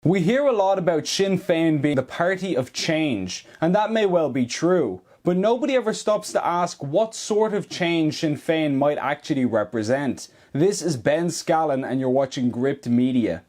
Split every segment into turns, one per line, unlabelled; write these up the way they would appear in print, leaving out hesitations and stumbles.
We hear a lot about Sinn Féin being the party of change, and that may well be true, but nobody ever stops to ask what sort of change Sinn Féin might actually represent. This is Ben Scallon and you're watching Gripped Media.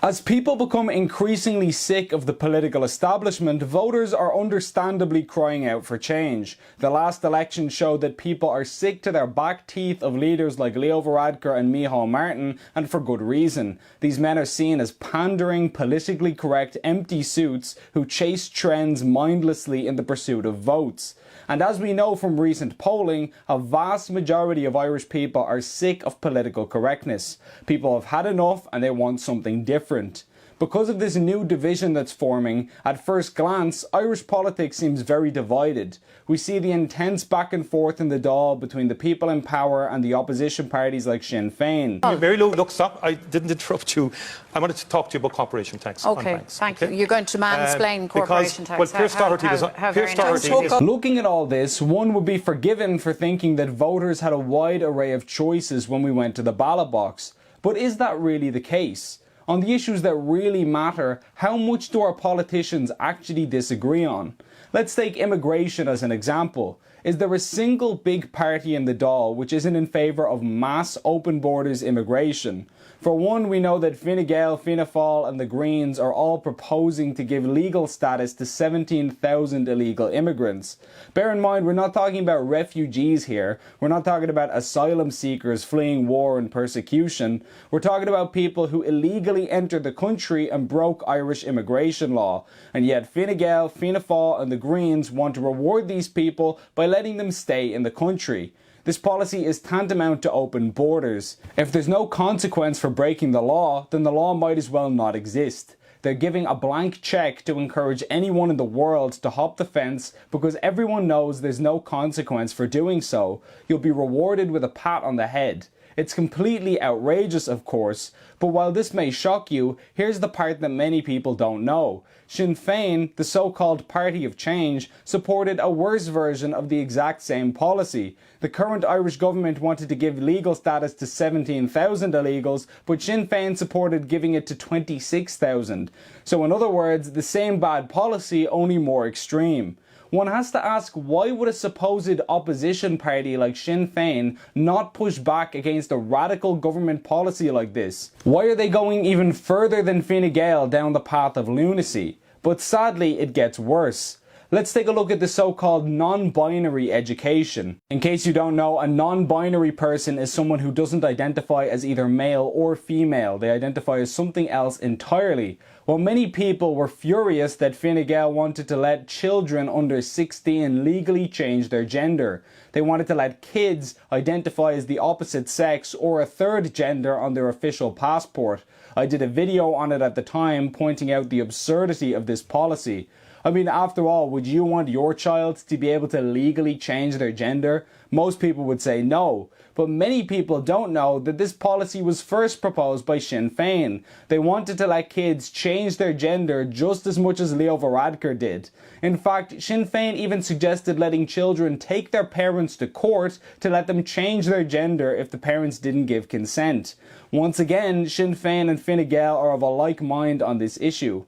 As people become increasingly sick of the political establishment, voters are understandably crying out for change. The last election showed that people are sick to their back teeth of leaders like Leo Varadkar and Micheál Martin, and for good reason. These men are seen as pandering, politically correct, empty suits who chase trends mindlessly in the pursuit of votes. And as we know from recent polling, a vast majority of Irish people are sick of political correctness. People have had enough and they want something different. Because of this new division that's forming, at first glance, Irish politics seems very divided. We see the intense back and forth in the Dáil between the people in power and the opposition parties like Sinn Féin.
Mary Lou, look, stop. I didn't interrupt you. I wanted to talk to you about corporation tax.
Okay, thank you. You're going to mansplain corporation tax.
Well, Pierce Doherty is...
Looking at all this, one would be forgiven for thinking that voters had a wide array of choices when we went to the ballot box. But is that really the case? On the issues that really matter, how much do our politicians actually disagree on? Let's take immigration as an example. Is there a single big party in the Dáil which isn't in favour of mass open borders immigration? For one, we know that Fine Gael, Fianna Fáil and the Greens are all proposing to give legal status to 17,000 illegal immigrants. Bear in mind, we're not talking about refugees here. We're not talking about asylum seekers fleeing war and persecution. We're talking about people who illegally entered the country and broke Irish immigration law. And yet Fine Gael, Fianna Fáil and the Greens want to reward these people by letting them stay in the country. This policy is tantamount to open borders. If there's no consequence for breaking the law, then the law might as well not exist. They're giving a blank check to encourage anyone in the world to hop the fence because everyone knows there's no consequence for doing so. You'll be rewarded with a pat on the head. It's completely outrageous, of course, but while this may shock you, here's the part that many people don't know. Sinn Féin, the so-called party of change, supported a worse version of the exact same policy. The current Irish government wanted to give legal status to 17,000 illegals, but Sinn Féin supported giving it to 26,000. So in other words, the same bad policy, only more extreme. One has to ask, why would a supposed opposition party like Sinn Féin not push back against a radical government policy like this? Why are they going even further than Fine Gael down the path of lunacy? But sadly, it gets worse. Let's take a look at the so-called non-binary education. In case you don't know, a non-binary person is someone who doesn't identify as either male or female. They identify as something else entirely. Well, many people were furious that Fine Gael wanted to let children under 16 legally change their gender. They wanted to let kids identify as the opposite sex or a third gender on their official passport. I did a video on it at the time pointing out the absurdity of this policy. I mean, after all, would you want your child to be able to legally change their gender? Most people would say no, but many people don't know that this policy was first proposed by Sinn Féin. They wanted to let kids change their gender just as much as Leo Varadkar did. In fact, Sinn Féin even suggested letting children take their parents to court to let them change their gender if the parents didn't give consent. Once again, Sinn Féin and Fine Gael are of a like mind on this issue.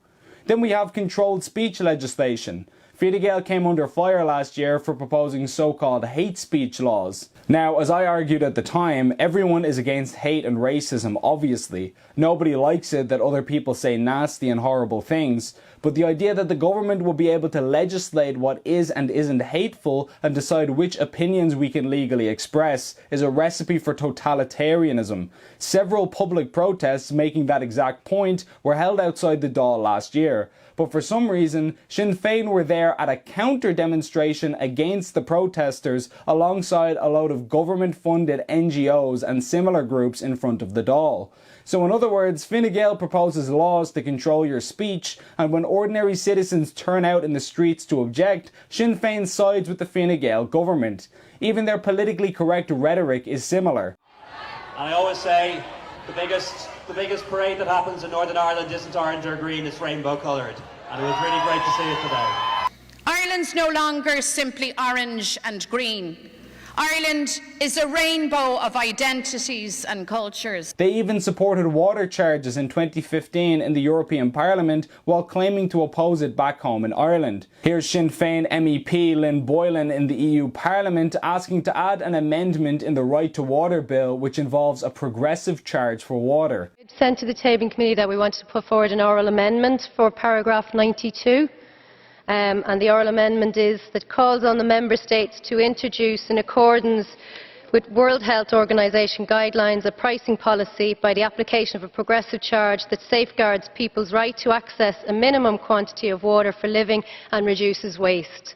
Then we have controlled speech legislation. Fine Gael came under fire last year for proposing so-called hate speech laws. Now, as I argued at the time, everyone is against hate and racism, obviously. Nobody likes it that other people say nasty and horrible things, but the idea that the government will be able to legislate what is and isn't hateful and decide which opinions we can legally express is a recipe for totalitarianism. Several public protests making that exact point were held outside the Dáil last year. But for some reason, Sinn Féin were there at a counter-demonstration against the protesters alongside a load of government-funded NGOs and similar groups in front of the Dáil. So in other words, Fine Gael proposes laws to control your speech, and when ordinary citizens turn out in the streets to object, Sinn Féin sides with the Fine Gael government. Even their politically correct rhetoric is similar.
And I always say, the biggest parade that happens in Northern Ireland isn't orange or green, it's rainbow coloured. And it was really great to see it today.
Ireland's no longer simply orange and green. Ireland is a rainbow of identities and cultures.
They even supported water charges in 2015 in the European Parliament while claiming to oppose it back home in Ireland. Here's Sinn Féin MEP Lynn Boylan in the EU Parliament asking to add an amendment in the Right to Water bill which involves a progressive charge for water.
It sent to the Tabling Committee that we wanted to put forward an oral amendment for paragraph 92. And the oral amendment is that calls on the Member States to introduce, in accordance with World Health Organisation guidelines, a pricing policy by the application of a progressive charge that safeguards people's right to access a minimum quantity of water for living and reduces waste.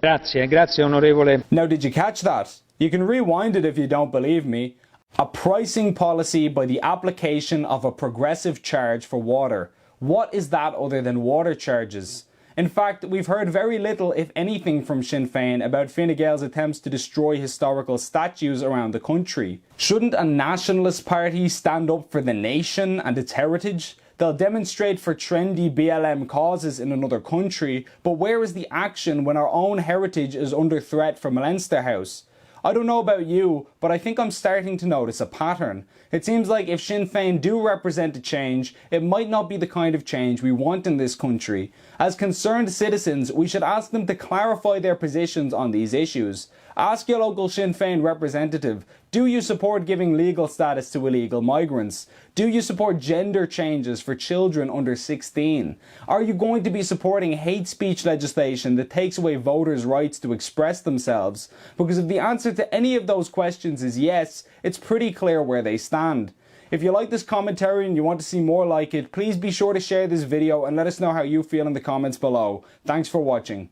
Grazie onorevole.
Now, did you catch that? You can rewind it if you don't believe me. A pricing policy by the application of a progressive charge for water. What is that other than water charges? In fact, we've heard very little, if anything, from Sinn Féin about Fine Gael's attempts to destroy historical statues around the country. Shouldn't a nationalist party stand up for the nation and its heritage? They'll demonstrate for trendy BLM causes in another country, but where is the action when our own heritage is under threat from Leinster House? I don't know about you, but I think I'm starting to notice a pattern. It seems like if Sinn Féin do represent a change, it might not be the kind of change we want in this country. As concerned citizens, we should ask them to clarify their positions on these issues. Ask your local Sinn Féin representative, do you support giving legal status to illegal migrants? Do you support gender changes for children under 16? Are you going to be supporting hate speech legislation that takes away voters' rights to express themselves? Because if the answer to any of those questions is yes, it's pretty clear where they stand. If you like this commentary and you want to see more like it, please be sure to share this video and let us know how you feel in the comments below. Thanks for watching.